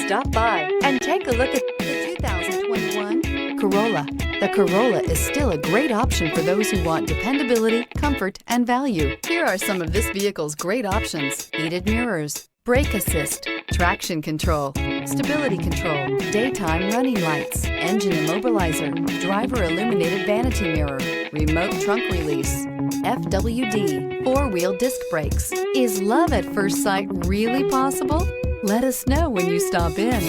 Stop by and take a look at the 2021 Corolla. The Corolla is still a great option for those who want dependability, comfort, and value. Here are some of this vehicle's great options: heated mirrors, brake assist, traction control, stability control, daytime running lights, engine immobilizer, driver illuminated vanity mirror, remote trunk release, FWD, four-wheel disc brakes. Is love at first sight really possible? Let us know when you stop in.